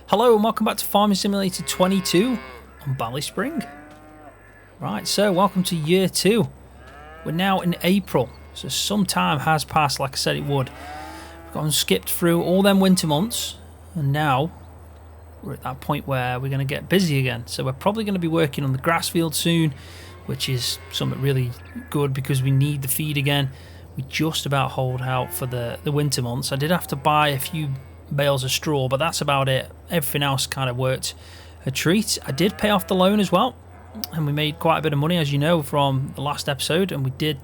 Hello and welcome back to Farming Simulator 22 on ballyspring. Right, so welcome to year 2. We're now in April, so some time has passed like I said it would. We've gone and skipped through all them winter months, and now we're at that point where we're going to get busy again. So we're probably going to be working on the grass field soon, which is something really good because we need the feed again. We just about hold out for the winter months. I did have to buy a few bales of straw, but that's about it. Everything else kind of worked a treat. I did pay off the loan as well, and we made quite a bit of money, as you know, from the last episode, and we did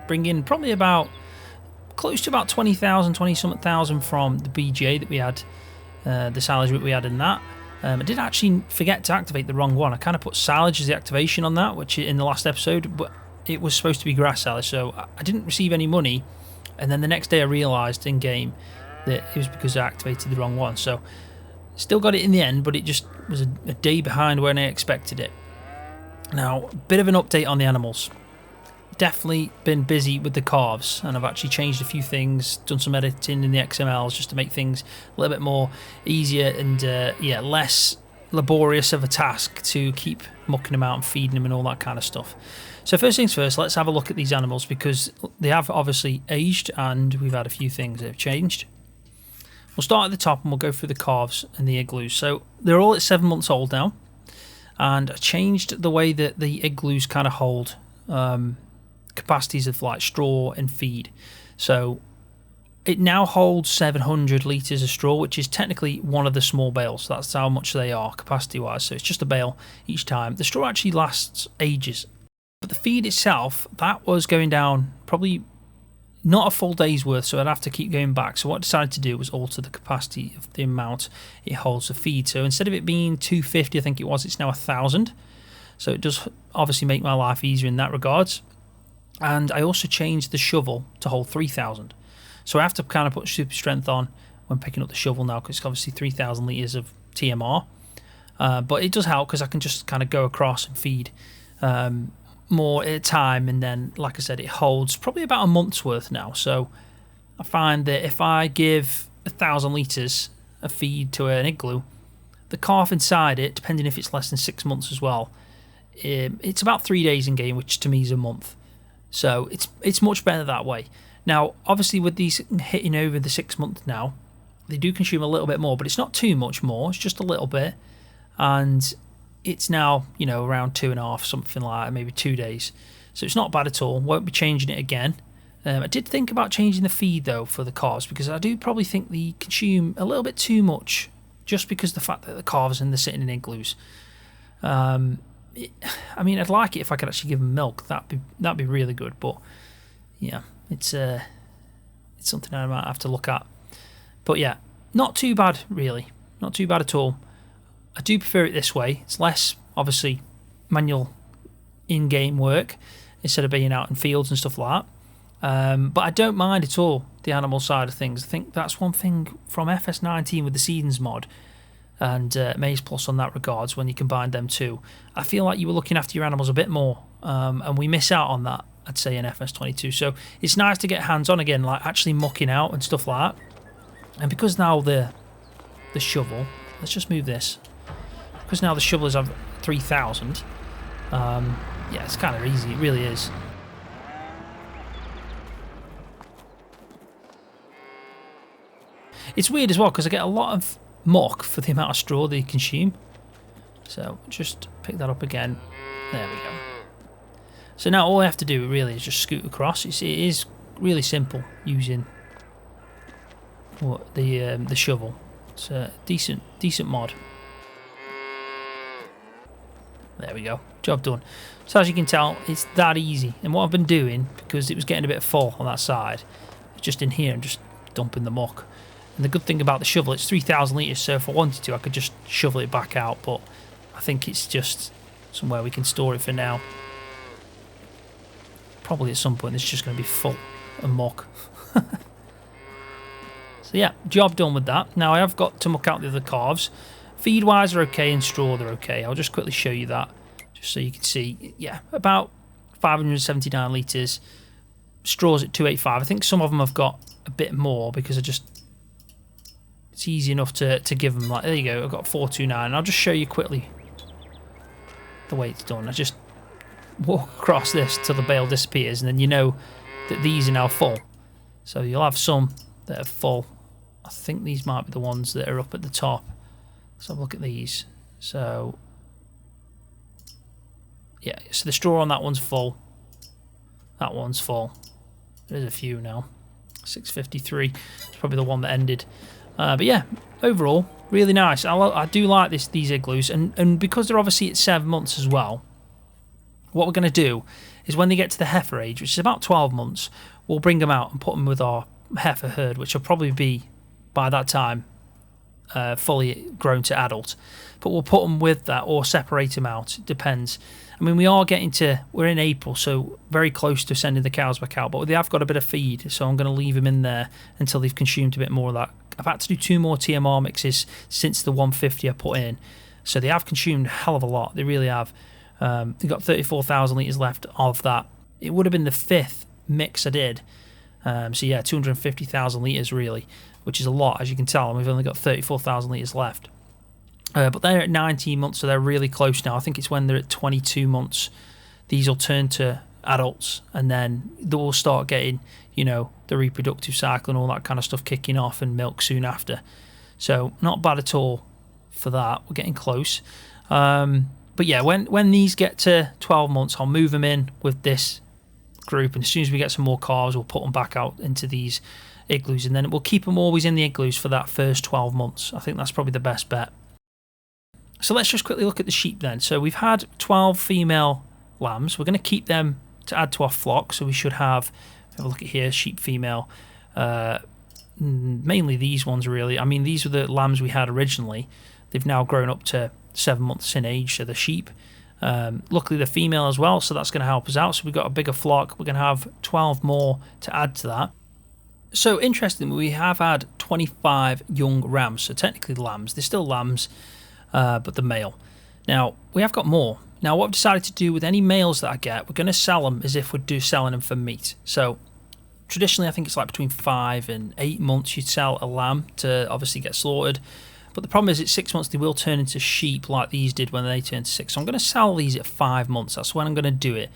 bring in probably about close to about 20-something thousand from the BGA that we had, the silage that we had in that. I did actually forget to activate the wrong one. I kind of put silage as the activation on that, which in the last episode, but it was supposed to be grass silage, so I didn't receive any money. And then the next day I realised in game that it was because I activated the wrong one. So still got it in the end, but it just was a day behind when I expected it. Now, a bit of an update on the animals. Definitely been busy with the calves, and I've actually changed a few things, done some editing in the XMLs just to make things a little bit more easier and yeah, less laborious of a task to keep mucking them out and feeding them and all that kind of stuff. So first things first, let's have a look at these animals because they have obviously aged and we've had a few things that have changed. We'll start at the top and we'll go through the calves and the igloos. So they're all at 7 months old now, and I changed the way that the igloos kind of hold capacities of like straw and feed. So it now holds 700 litres of straw, which is technically one of the small bales. That's how much they are capacity wise. So it's just a bale each time. The straw actually lasts ages, but the feed itself, that was going down probably not a full day's worth, so I'd have to keep going back. So what I decided to do was alter the capacity of the amount it holds the feed. So instead of it being 250, I think it was, it's now 1,000. So it does obviously make my life easier in that regards. And I also changed the shovel to hold 3,000. So I have to kind of put super strength on when picking up the shovel now because it's obviously 3,000 litres of TMR. But it does help because I can just kind of go across and feed more at a time, and then like I said, it holds probably about a month's worth now. So I find that if I give 1,000 litres of feed to an igloo, the calf inside it, depending if it's less than 6 months as well, it's about 3 days in game, which to me is a month. So it's much better that way. Now obviously with these hitting over the 6 month now, they do consume a little bit more, but it's not too much more, it's just a little bit. And it's now, you know, around 2.5, something like that, maybe 2 days. So it's not bad at all. Won't be changing it again. I did think about changing the feed though for the calves because I do probably think they consume a little bit too much just because of the fact that the calves and they're sitting in igloos. I mean, I'd like it if I could actually give them milk. That'd be really good. But yeah, it's something I might have to look at. But yeah, not too bad really. Not too bad at all. I do prefer it this way. It's less, obviously, manual in-game work instead of being out in fields and stuff like that. But I don't mind at all the animal side of things. I think that's one thing from FS19 with the Seasons mod and Maize Plus on that regards when you combine them two. I feel like you were looking after your animals a bit more, and we miss out on that, I'd say, in FS22. So it's nice to get hands-on again, like actually mucking out and stuff like that. And because now the shovel, let's just move this. Because now the shovel is 3,000, yeah, it's kind of easy, it really is. It's weird as well because I get a lot of muck for the amount of straw they consume. So just pick that up again. There we go. So now all I have to do really is just scoot across. You see, it is really simple using the shovel. It's a decent mod. There we go, job done. So as you can tell, it's that easy. And what I've been doing, because it was getting a bit full on that side, just in here and just dumping the muck. And the good thing about the shovel, it's 3,000 litres, so if I wanted to I could just shovel it back out, but I think it's just somewhere we can store it for now. Probably at some point it's just going to be full of muck. So yeah, job done with that. Now I have got to muck out the other calves. Feed wise are okay and straw they're okay. I'll just quickly show you that just so you can see. Yeah, about 579 litres. Straw's at 285. I think some of them have got a bit more because it's easy enough to give them, like, there you go, I've got 429. I'll just show you quickly the way it's done. I just walk across this till the bale disappears, and then you know that these are now full. So you'll have some that are full. I think these might be the ones that are up at the top. Let's have a look at these. So yeah, so the straw on that one's full. That one's full. There's a few now. 653. It's probably the one that ended. But yeah, overall, really nice. I do like these igloos, and because they're obviously at 7 months as well, what we're going to do is when they get to the heifer age, which is about 12 months, we'll bring them out and put them with our heifer herd, which will probably be, by that time, fully grown to adult. But we'll put them with that or separate them out. It depends. I mean, we're in April, so very close to sending the cows back out, but they have got a bit of feed, so I'm going to leave them in there until they've consumed a bit more of that. I've had to do 2 more TMR mixes since the 150 I put in, so they have consumed a hell of a lot. They really have. They've got 34,000 litres left of that. It would have been the 5th mix I did. So yeah, 250,000 litres really, which is a lot, as you can tell, and we've only got 34,000 litres left. But they're at 19 months, so they're really close now. I think it's when they're at 22 months, these will turn to adults, and then they will start getting, the reproductive cycle and all that kind of stuff kicking off, and milk soon after. So not bad at all for that. We're getting close. But yeah, when these get to 12 months, I'll move them in with this group, and as soon as we get some more calves, we'll put them back out into these igloos, and then we'll keep them always in the igloos for that first 12 months. I think that's probably the best bet. So let's just quickly look at the sheep then. So we've had 12 female lambs. We're going to keep them to add to our flock. So we should have a look at here, sheep female. Mainly these ones really. I mean, these were the lambs we had originally. They've now grown up to 7 months in age, so the sheep. Luckily the female as well, so that's going to help us out. So we've got a bigger flock. We're going to have 12 more to add to that. So interestingly, we have had 25 young rams. So technically lambs. They're still lambs. But the male. Now, we have got more. Now, what I've decided to do with any males that I get, we're going to sell them as if we're selling them for meat. So, traditionally, I think it's like between 5 and 8 months you'd sell a lamb to obviously get slaughtered. But the problem is at 6 months they will turn into sheep like these did when they turned 6. So I'm going to sell these at 5 months. That's when I'm going to do it.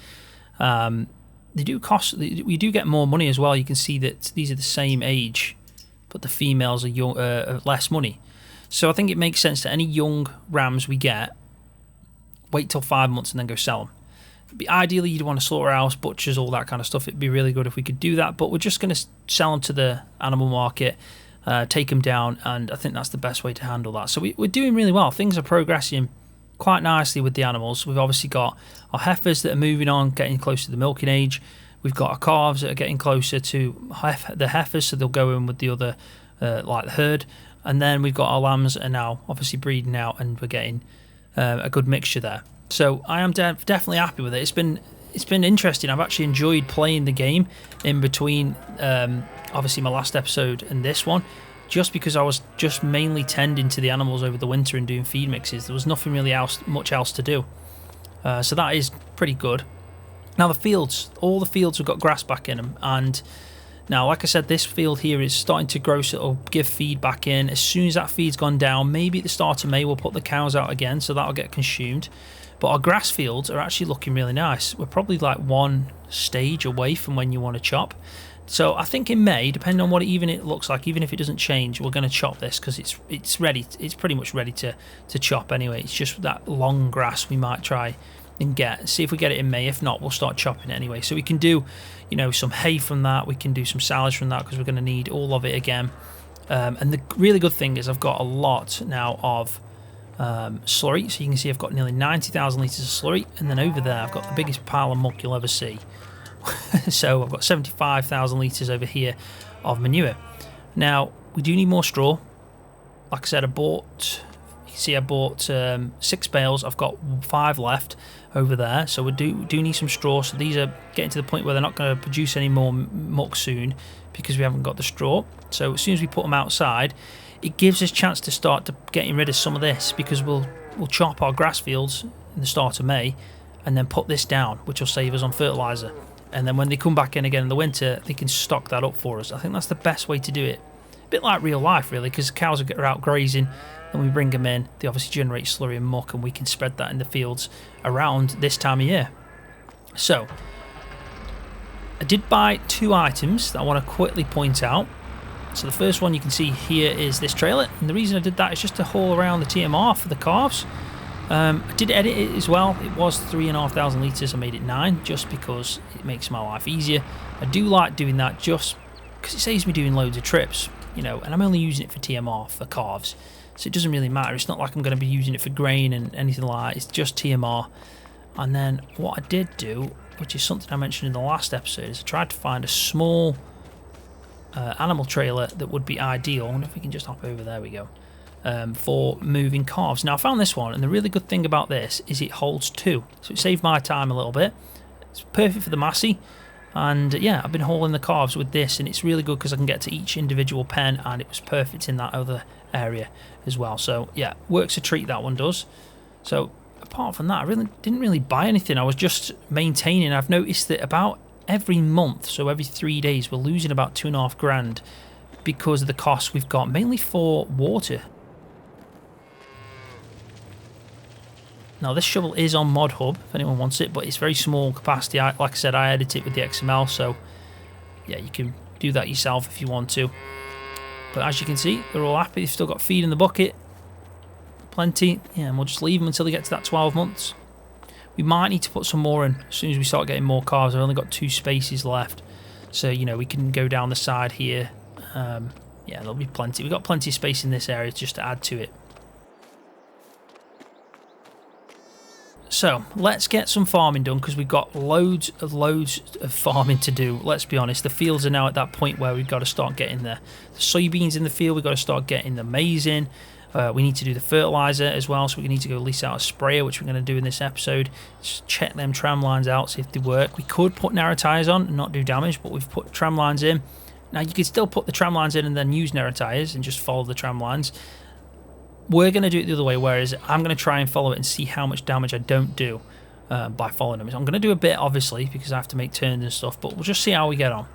They do cost. We do get more money as well. You can see that these are the same age, but the females are less money. So I think it makes sense that any young rams we get, wait till 5 months and then go sell them. Ideally, you'd want a slaughterhouse, butchers, all that kind of stuff. It'd be really good if we could do that, but we're just going to sell them to the animal market, take them down, and I think that's the best way to handle that. So we're doing really well. Things are progressing quite nicely with the animals. We've obviously got our heifers that are moving on, getting close to the milking age. We've got our calves that are getting closer to the heifers, so they'll go in with the other, like the herd. And then we've got our lambs are now obviously breeding out, and we're getting a good mixture there. So I am definitely happy with it. It's been interesting. I've actually enjoyed playing the game in between obviously my last episode and this one, just because I was just mainly tending to the animals over the winter and doing feed mixes. There was nothing really much else to do. So that is pretty good. Now the fields, all the fields have got grass back in them, and now, like I said, this field here is starting to grow, so it'll give feed back in. As soon as that feed's gone down, maybe at the start of May, we'll put the cows out again, so that'll get consumed. But our grass fields are actually looking really nice. We're probably like one stage away from when you want to chop. So I think in May, depending on what it looks like, even if it doesn't change, we're going to chop this because it's ready. It's pretty much ready to chop anyway. It's just that long grass we might try and see if we get it in May. If not, we'll start chopping it anyway. So we can do, you know, some hay from that. We can do some silage from that because we're going to need all of it again. And the really good thing is I've got a lot now of slurry. So you can see I've got nearly 90,000 litres of slurry. And then over there I've got the biggest pile of muck you'll ever see. So I've got 75,000 litres over here of manure. Now, we do need more straw. Like I said, I bought 6 bales. I've got 5 left over there. So we do need some straw. So these are getting to the point where they're not going to produce any more muck soon because we haven't got the straw. So as soon as we put them outside, it gives us a chance to start getting rid of some of this, because we'll chop our grass fields in the start of May and then put this down, which will save us on fertiliser. And then when they come back in again in the winter, they can stock that up for us. I think that's the best way to do it. A bit like real life, really, because cows are out grazing, and we bring them in. They obviously generate slurry and muck, and we can spread that in the fields around this time of year. So, I did buy 2 items that I want to quickly point out. So the first one you can see here is this trailer, and the reason I did that is just to haul around the TMR for the calves. I did edit it as well. It was 3,500 litres. I made it 9 just because it makes my life easier. I do like doing that just because it saves me doing loads of trips, you know, and I'm only using it for TMR for calves, so it doesn't really matter. It's not like I'm going to be using it for grain and anything like that. It's just TMR. And then what I did do, which is something I mentioned in the last episode, is I tried to find a small animal trailer that would be ideal. I wonder if we can just hop over. There we go. For moving calves. Now I found this one, and the really good thing about this is it holds 2, so it saved my time a little bit. It's perfect for the Massey, and yeah, I've been hauling the calves with this, and it's really good because I can get to each individual pen, and it was perfect in that other area as well. So yeah, works a treat, that one does. So apart from that, I didn't really buy anything. I was just maintaining. I've noticed that about every month, so every 3 days, we're losing about 2.5 grand because of the costs we've got, mainly for water. Now this shovel is on Mod Hub if anyone wants it, but it's very small capacity. Like I said, I edit it with the XML, so yeah, you can do that yourself if you want to. But as you can see, they're all happy. They've still got feed in the bucket, plenty. Yeah, and we'll just leave them until they get to that 12 months. We might need to put some more in as soon as we start getting more calves. I've only got 2 spaces left, so you know, we can go down the side here. Yeah, there'll be plenty. We've got plenty of space in this area just to add to it. So let's get some farming done, because we've got loads of farming to do. Let's be honest, the fields are now at that point where we've got to start getting the soybeans in the field. We've got to start getting the maize in. We need to do the fertilizer as well, so we need to go lease out a sprayer, which we're going to do in this episode. Just check them tram lines out, see if they work. We could put narrow tyres on and not do damage, but we've put tram lines in. Now you can still put the tram lines in and then use narrow tyres and just follow the tram lines. We're going to do it the other way, whereas I'm going to try and follow it and see how much damage I don't do by following them. I'm going to do a bit, obviously, because I have to make turns and stuff, but we'll just see how we get on.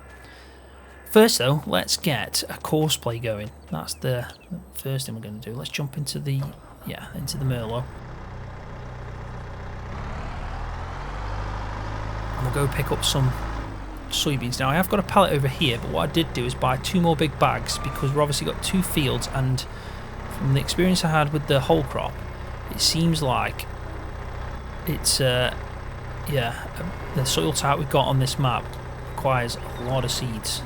First, though, let's get a course play going. That's the first thing we're going to do. Let's jump into the Merlot. And we'll go pick up some soybeans. Now, I have got a pallet over here, but what I did do is buy 2 more big bags, because we've obviously got 2 fields, and from the experience I had with the whole crop, it seems like it's yeah, the soil type we've got on this map requires a lot of seeds.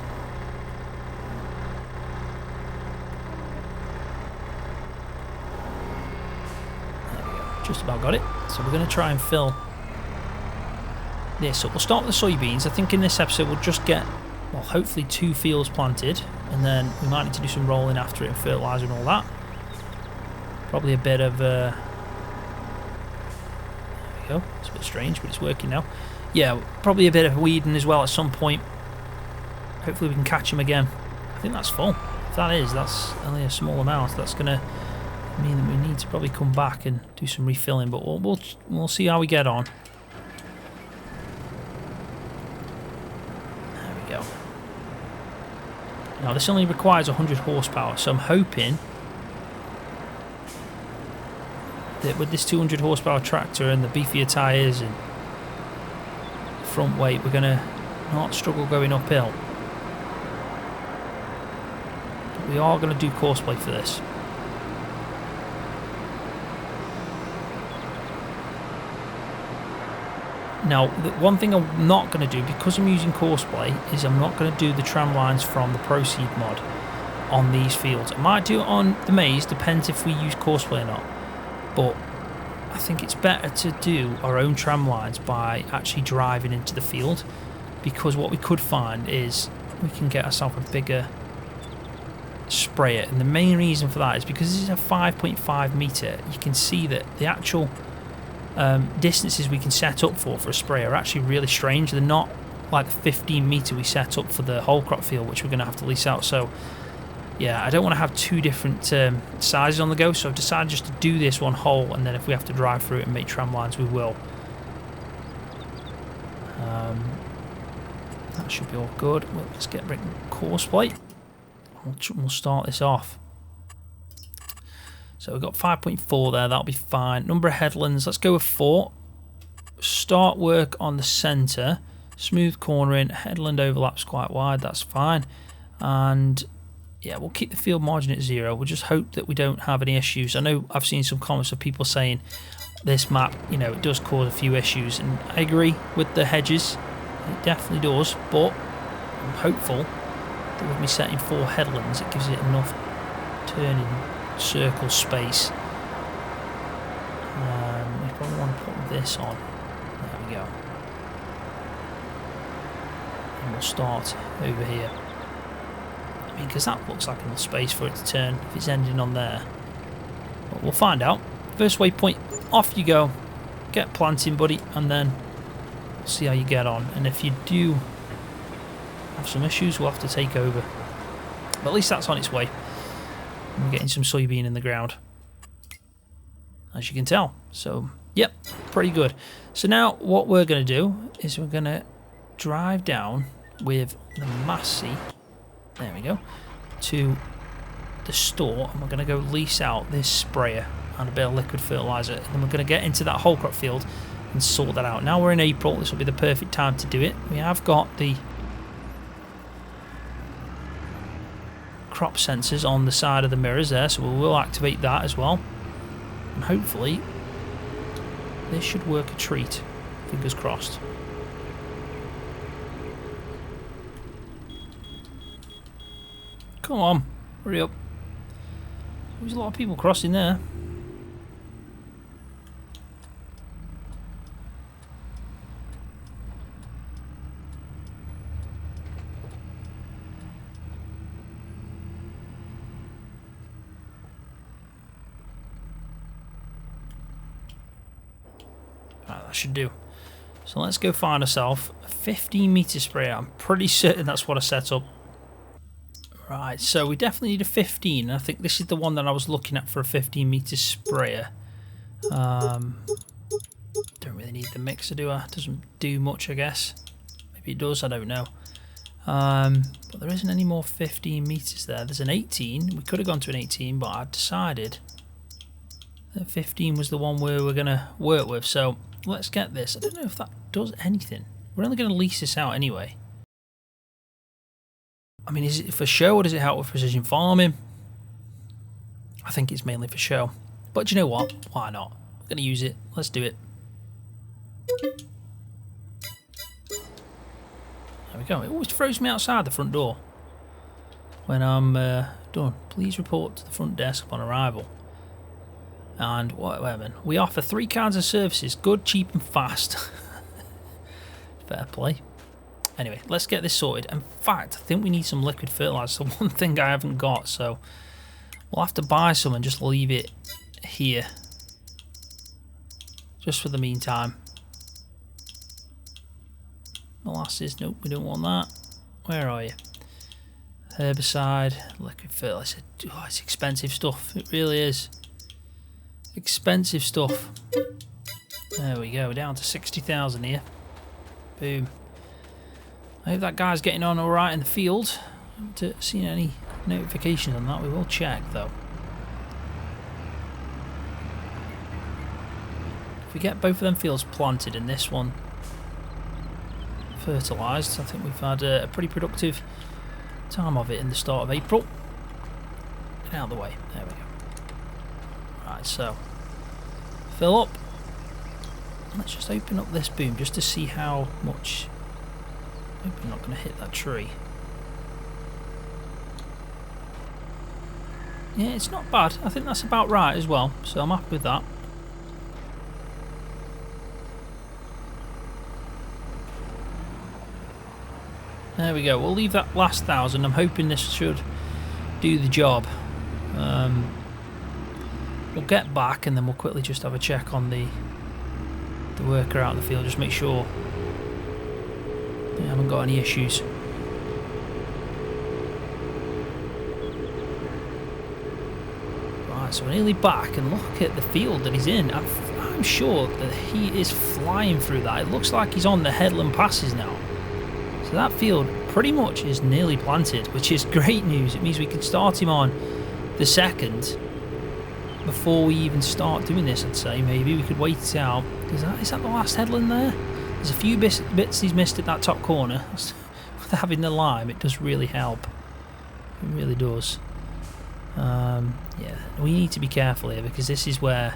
There we go, just about got it. So we're going to try and fill this. So we'll start with the soybeans. I think in this episode we'll just get, well, hopefully 2 fields planted, and then we might need to do some rolling after it and fertiliser and all that. Probably a bit of there we go, it's a bit strange, but it's working now. Yeah, probably a bit of weeding as well at some point. Hopefully we can catch him again. I think that's full. If that is, that's only a small amount. That's going to mean that we need to probably come back and do some refilling, but we'll see how we get on. There we go. Now this only requires 100 horsepower, so I'm hoping that with this 200 horsepower tractor and the beefier tyres and front weight, we're going to not struggle going uphill. But we are going to do course play for this. Now, the one thing I'm not going to do, because I'm using Courseplay, is I'm not going to do the tram lines from the Proceed mod on these fields. I might do it on the maze, depends if we use Courseplay or not. But I think it's better to do our own tram lines by actually driving into the field, because what we could find is we can get ourselves a bigger sprayer, and the main reason for that is because this is a 5.5 meter. You can see that the actual distances we can set up for a sprayer are actually really strange. They're not like the 15 meter we set up for the whole crop field, which we're going to have to lease out. So yeah, I don't want to have two different sizes on the go, so I've decided just to do this one whole, and then if we have to drive through it and make tram lines, we will. That should be all good. Well, let's get Courseplay. We'll start this off. So we've got 5.4 there, that'll be fine. Number of headlands, let's go with 4. Start work on the centre. Smooth cornering, headland overlaps quite wide, that's fine. And yeah, we'll keep the field margin at 0. We'll just hope that we don't have any issues. I know I've seen some comments of people saying this map, you know, it does cause a few issues. And I agree with the hedges, it definitely does. But I'm hopeful that with me setting 4 headlands, it gives it enough turning circle space. We probably want to put this on. There we go. And we'll start over here. I mean, because that looks like enough space for it to turn if it's ending on there. But we'll find out. First waypoint, off you go. Get planting, buddy, and then we'll see how you get on. And if you do have some issues, we'll have to take over. But at least that's on its way. We're getting some soybean in the ground, as you can tell. So, yep, pretty good. So now what we're going to do is we're going to drive down with the Massey, there we go, to the store, and we're going to go lease out this sprayer and a bit of liquid fertilizer, and then we're going to get into that whole crop field and sort that out. Now we're in April, this will be the perfect time to do it. We have got the crop sensors on the side of the mirrors there, so we will activate that as well, and hopefully this should work a treat. Fingers crossed. Come on, hurry up. There's a lot of people crossing there. That should do. So let's go find ourselves a 15 meter sprayer. I'm pretty certain that's what I set up. Right, so we definitely need a 15. I think this is the one that I was looking at for a 15 meter sprayer. Don't really need the mixer, do I? Doesn't do much, I guess. Maybe it does, I don't know. But there isn't any more 15 meters there. There's an 18. We could have gone to an 18, but I decided that 15 was the one we were going to work with. So let's get this. I don't know if that does anything. We're only going to lease this out anyway. I mean, is it for show or does it help with precision farming? I think it's mainly for show. But do you know what? Why not? We're going to use it. Let's do it. There we go. It always throws me outside the front door when I'm done. Please report to the front desk upon arrival. And wait a minute. We offer 3 kinds of services: good, cheap, and fast. Fair play. Anyway, let's get this sorted. In fact, I think we need some liquid fertilizer. It's the one thing I haven't got, so we'll have to buy some and just leave it here, just for the meantime. Molasses, nope, we don't want that. Where are you? Herbicide, liquid fertilizer. Oh, it's expensive stuff. It really is. Expensive stuff. There we go, we're down to 60,000 here. Boom. I hope that guy's getting on alright in the field. I haven't seen any notifications on that. We will check though. If we get both of them fields planted and this one fertilised, I think we've had a pretty productive time of it in the start of April. Get out of the way. There we go. Right, so fill up. Let's just open up this boom just to see how much. Hope I'm not going to hit that tree. Yeah, it's not bad. I think that's about right as well, so I'm happy with that. There we go. We'll leave that last 1,000. I'm hoping this should do the job. We'll get back and then we'll quickly just have a check on the worker out in the field. Just make sure we haven't got any issues. Right, so we're nearly back, and look at the field that he's in. I'm sure that he is flying through that. It looks like he's on the headland passes now. So that field pretty much is nearly planted, which is great news. It means we can start him on the 2nd before we even start doing this, I'd say. Maybe we could wait it out. Is that the last headland there? There's a few bits he's missed at that top corner. With having the lime, it does really help. It really does. Yeah, we need to be careful here because this is where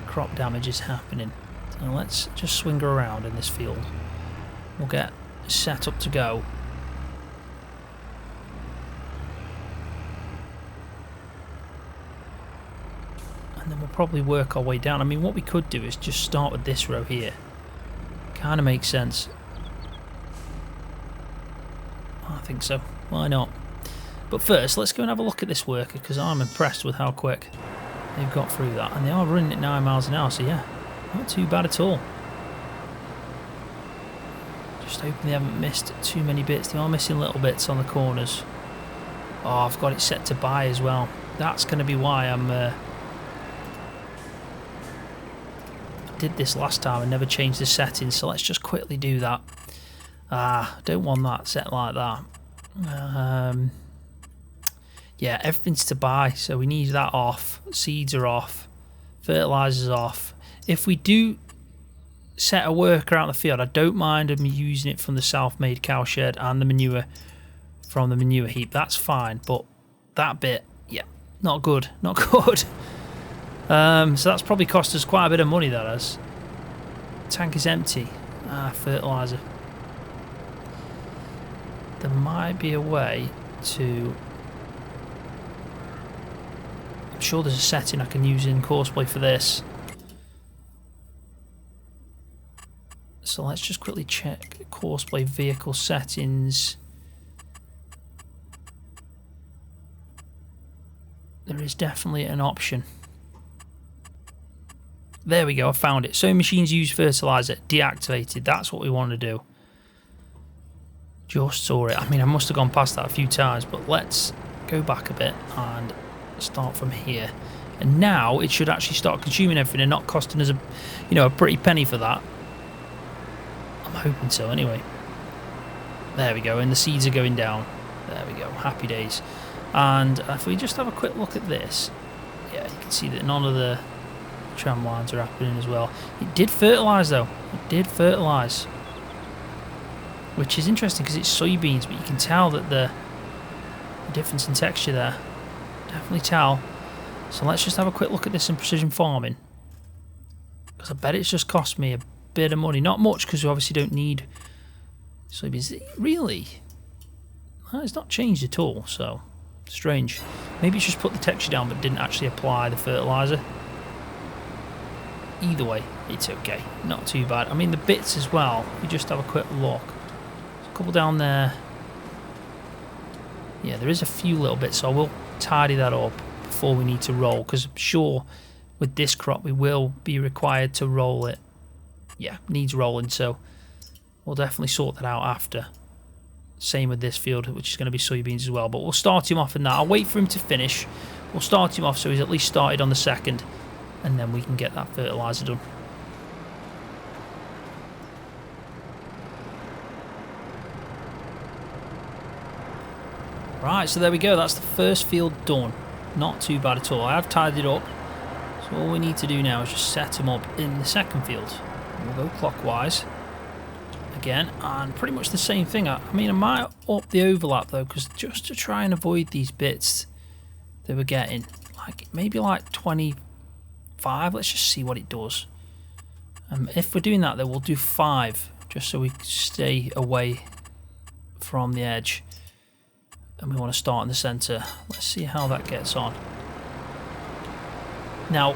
crop damage is happening. So let's just swing her around in this field. We'll get set up to go. And then we'll probably work our way down. I mean, what we could do is just start with this row here. Kind of makes sense. I think so. Why not? But first, let's go and have a look at this worker, because I'm impressed with how quick they've got through that. And they are running at 9 miles an hour, so yeah, not too bad at all. Just hoping they haven't missed too many bits. They are missing little bits on the corners. Oh, I've got it set to buy as well. That's going to be why I'm... I did this last time and never changed the settings, so let's just quickly do that. Don't want that set like that. Yeah, everything's to buy, so we need that off. Seeds are off. Fertilizer's off. If we do set a worker out in the field, I don't mind them using it from the self-made cow shed and the manure from the manure heap. That's fine, but that bit, yeah, not good. Not good. So that's probably cost us quite a bit of money, that has. Tank is empty. Fertilizer. There might be a way to... I'm sure there's a setting I can use in Courseplay for this. So let's just quickly check Courseplay vehicle settings. There is definitely an option. There we go, I found it. So machines use fertilizer, deactivated. That's what we want to do. Just saw it. I mean, I must have gone past that a few times, but let's go back a bit and start from here. And now it should actually start consuming everything and not costing us a pretty penny for that. I'm hoping so anyway. There we go, and the seeds are going down. There we go, happy days. And if we just have a quick look at this, yeah, you can see that none of the tram lines are happening as well. It did fertilise though. It did fertilise, which is interesting because it's soybeans, but you can tell that the difference in texture there. Definitely tell. So let's just have a quick look at this in precision farming, because I bet it's just cost me a bit of money. Not much, because we obviously don't need soybeans. Really? Well, it's not changed at all, so strange. Maybe it's just put the texture down but didn't actually apply the fertilizer. Either way, it's okay. Not too bad. I mean, the bits as well, if you just have a quick look. There's a couple down there. Yeah, there is a few little bits, so I will tidy that up before we need to roll, because I'm sure with this crop we will be required to roll it. Yeah, needs rolling, so we'll definitely sort that out after. Same with this field, which is going to be soybeans as well, but we'll start him off in that. I'll wait for him to finish. We'll start him off so he's at least started on the 2nd, and then we can get that fertilizer done. Right, so there we go. That's the first field done. Not too bad at all. I have tidied it up. So all we need to do now is just set him up in the 2nd field. We'll go clockwise again, and pretty much the same thing. I mean, I might up the overlap though, because just to try and avoid these bits that we're getting, like maybe like 25. Let's just see what it does. If we're doing that, then we'll do 5, just so we stay away from the edge. And we want to start in the centre. Let's see how that gets on. Now,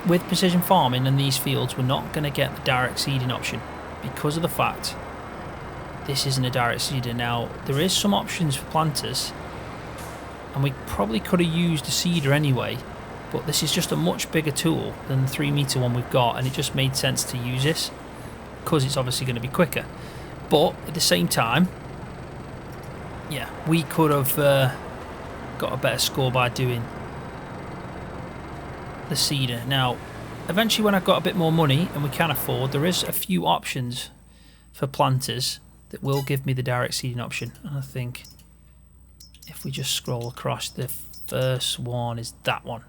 with precision farming in these fields, we're not going to get the direct seeding option because of the fact this isn't a direct seeder. Now, there is some options for planters, and we probably could have used a seeder anyway, but this is just a much bigger tool than the 3-metre one we've got, and it just made sense to use this because it's obviously going to be quicker. But at the same time, yeah, we could have got a better score by doing the seeder. Now, eventually when I've got a bit more money and we can afford, there is a few options for planters that will give me the direct seeding option. And I think if we just scroll across, the first one is that one,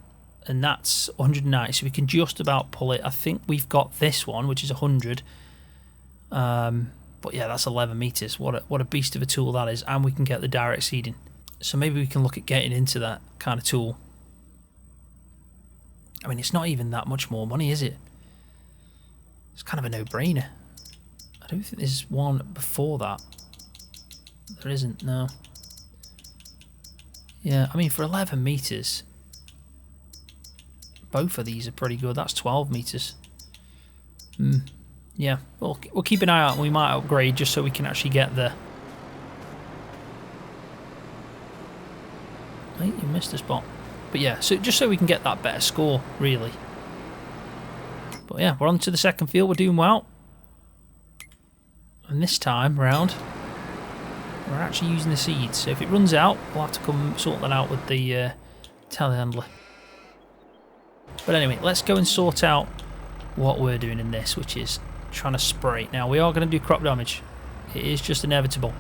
and that's 190, so we can just about pull it. I think we've got this one, which is 100, but yeah, that's 11 meters. What a beast of a tool that is, and we can get the direct seeding. So maybe we can look at getting into that kind of tool. I mean, it's not even that much more money, is it? It's kind of a no-brainer. I don't think there's one before that. There isn't, no. Yeah, I mean, for 11 meters, both of these are pretty good. That's 12 meters. Yeah, we'll keep an eye out, and we might upgrade just so we can actually get the... I think you missed a spot. But yeah, so just so we can get that better score, really. But yeah, we're on to the second field. We're doing well. And this time round, we're actually using the seeds. So if it runs out, we'll have to come sort that out with the telehandler. But anyway, let's go and sort out what we're doing in this, which is trying to spray. Now, we are going to do crop damage. It is just inevitable.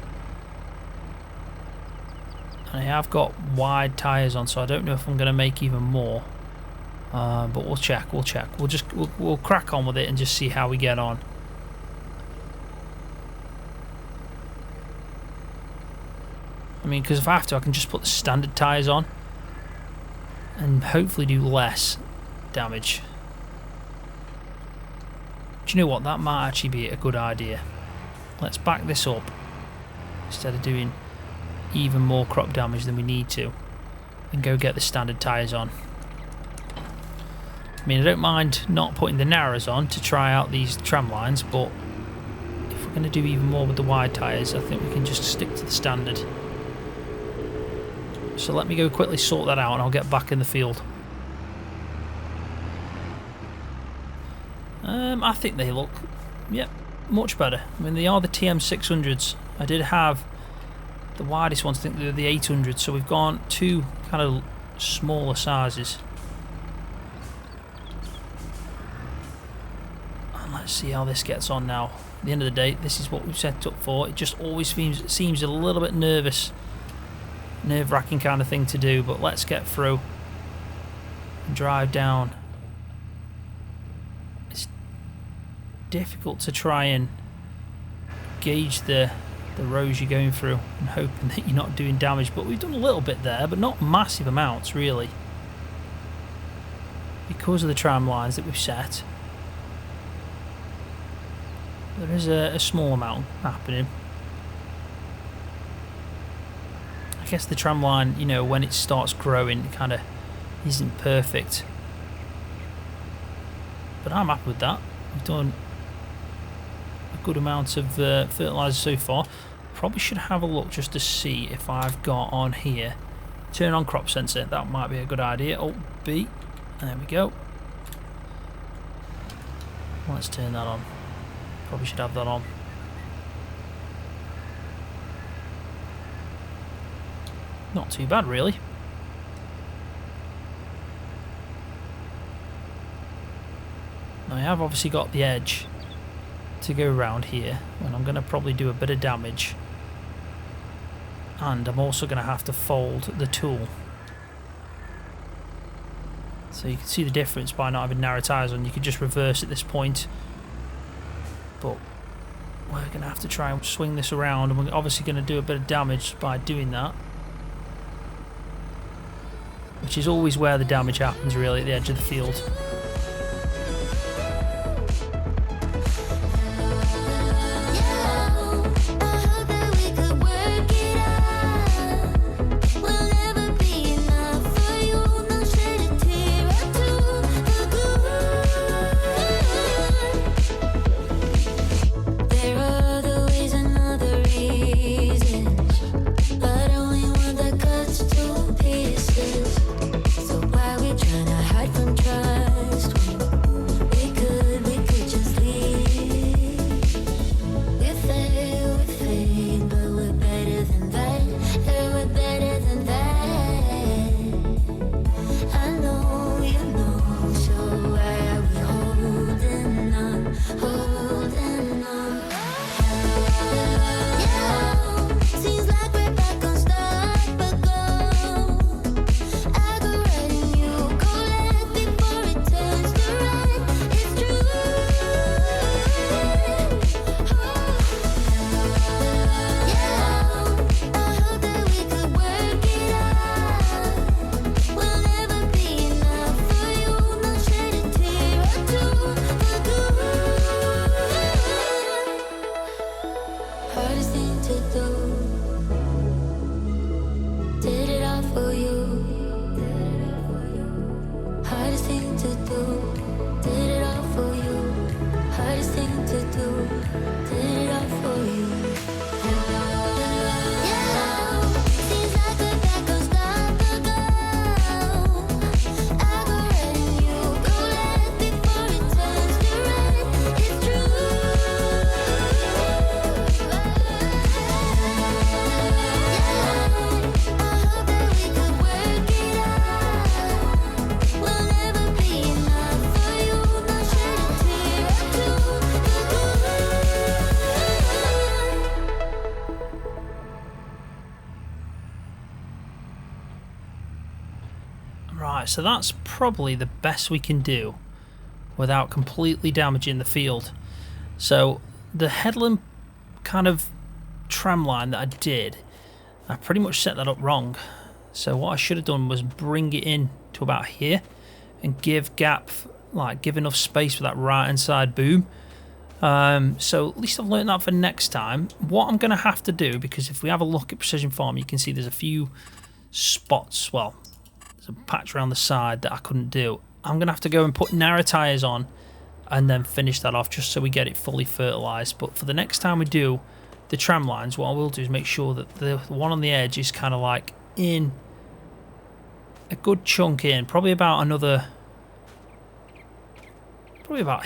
And I have got wide tyres on, so I don't know if I'm going to make even more. But we'll check. We'll crack on with it and just see how we get on. I mean, because if I have to, I can just put the standard tyres on and hopefully do less damage. Do you know what? That might actually be a good idea. Let's back this up instead of doing even more crop damage than we need to, and go get the standard tyres on. I mean, I don't mind not putting the narrows on to try out these tram lines, but if we're going to do even more with the wide tyres, I think we can just stick to the standard. So let me go quickly sort that out and I'll get back in the field. I think they look, yep, much better. I mean, they are the TM600s. I did have the widest ones, I think they're the 800, so we've gone two kind of smaller sizes. And let's see how this gets on now. At the end of the day, this is what we've set up for. It just always seems a little bit nerve-wracking kind of thing to do, but let's get through and drive down. It's difficult to try and gauge the rows you're going through and hoping that you're not doing damage, but we've done a little bit there, but not massive amounts really, because of the tram lines that we've set. There is a small amount happening. I guess the tram line, you know, when it starts growing, it kind of isn't perfect, but I'm happy with that. We've done a good amount of fertiliser so far. Probably should have a look just to see if I've got on here, turn on crop sensor. That might be a good idea. Alt B, there we go. Let's turn that on. Probably should have that on. Not too bad really. Now I have obviously got the edge to go around here, and I'm going to probably do a bit of damage, and I'm also going to have to fold the tool, so you can see the difference by not having narrow tyres on. You could just reverse at this point, but we're going to have to try and swing this around, and we're obviously going to do a bit of damage by doing that, which is always where the damage happens really, at the edge of the field. Right, so that's probably the best we can do without completely damaging the field. So the headland kind of tram line that I did, I pretty much set that up wrong. So what I should have done was bring it in to about here and give enough space for that right hand side boom. So at least I've learned that for next time. What I'm going to have to do, because if we have a look at Precision Farm, you can see there's a few spots, well, there's a patch around the side that I couldn't do. I'm going to have to go and put narrow tyres on and then finish that off just so we get it fully fertilised. But for the next time we do the tram lines, what I will do is make sure that the one on the edge is kind of like in a good chunk in, probably about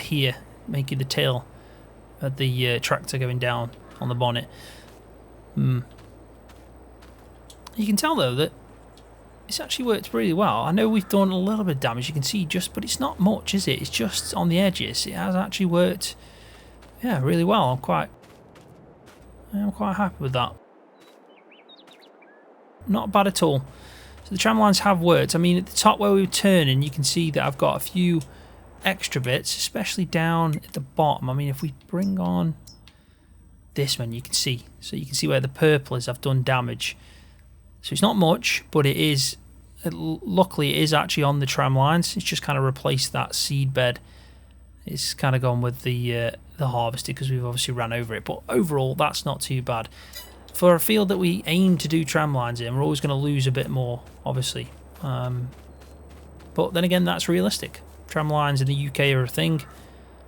here, making the tail of the tractor going down on the bonnet. You can tell though that it's actually worked really well. I know we've done a little bit of damage, you can see but it's not much, is it? It's just on the edges. It has actually worked, yeah, really well. I'm quite happy with that. Not bad at all. So the tram lines have worked. I mean, at the top where we were turning, you can see that I've got a few extra bits, especially down at the bottom. I mean, if we bring on this one, you can see. So you can see where the purple is. I've done damage. So it's not much, but it is. Luckily, it is actually on the tram lines. It's just kind of replaced that seed bed. It's kind of gone with the harvester because we've obviously ran over it. But overall, that's not too bad. For a field that we aim to do tram lines in, we're always going to lose a bit more, obviously. But then again, that's realistic. Tram lines in the UK are a thing,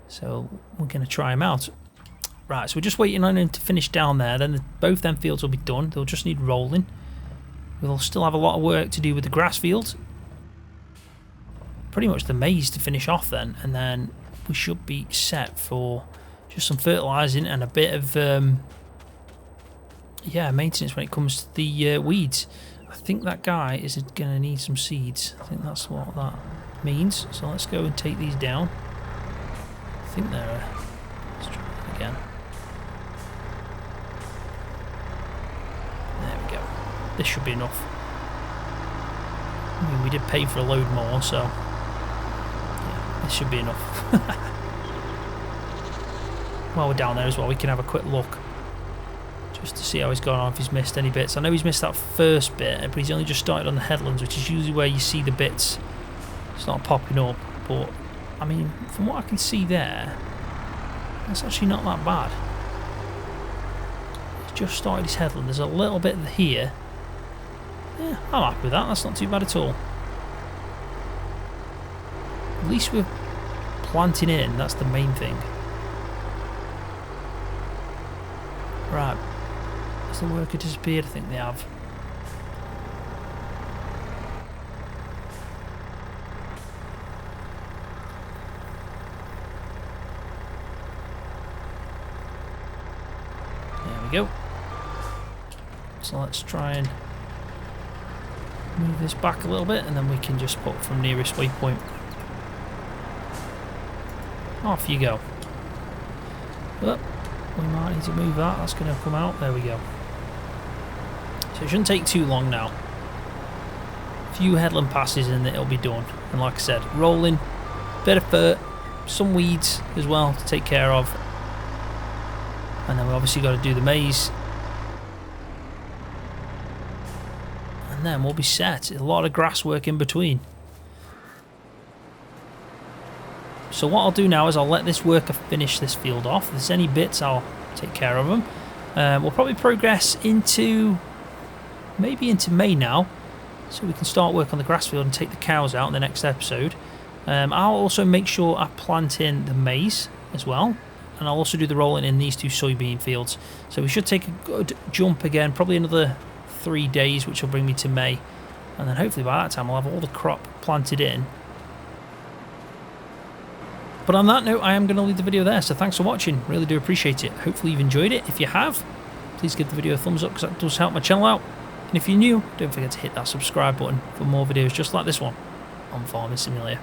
so we're going to try them out. Right, so we're just waiting on them to finish down there. Then both them fields will be done. They'll just need rolling. We'll still have a lot of work to do with the grass fields. Pretty much the maize to finish off then, and then we should be set for just some fertilising and a bit of maintenance when it comes to the weeds. I think that guy is going to need some seeds. I think that's what that means. So let's go and take these down. I think they're... let's try it again. There we go. This should be enough. I mean, we did pay for a load more, so yeah, this should be enough. While we're down there as well, we can have a quick look just to see how he's gone on, if he's missed any bits. I know he's missed that first bit, but he's only just started on the headlands, which is usually where you see the bits start popping up. But I mean, from what I can see there, that's actually not that bad. He's just started his headland. There's a little bit here. Yeah, I'm happy with that. That's not too bad at all. At least we're planting in. That's the main thing. Right. Has the worker disappeared? I think they have. There we go. So let's try and move this back a little bit, and then we can just put from nearest waypoint. Off you go. Oh, we might need to move that. That's going to come out. There we go. So it shouldn't take too long now. A few headland passes and it'll be done. And like I said, rolling, bit of fert, some weeds as well to take care of. And then we obviously got to do the maize. And then we'll be set. A lot of grass work in between. So what I'll do now is I'll let this worker finish this field off. If there's any bits, I'll take care of them. We'll probably progress into maybe into May now, so we can start work on the grass field and take the cows out in the next episode. I'll also make sure I plant in the maize as well, and I'll also do the rolling in these two soybean fields. So we should take a good jump again, probably another 3 days, which will bring me to May, and then hopefully by that time I'll have all the crop planted in. But on that note, I am going to leave the video there, so thanks for watching, really do appreciate it. Hopefully you've enjoyed it. If you have, please give the video a thumbs up because that does help my channel out. And if you're new, don't forget to hit that subscribe button for more videos just like this one on Farming Simulator.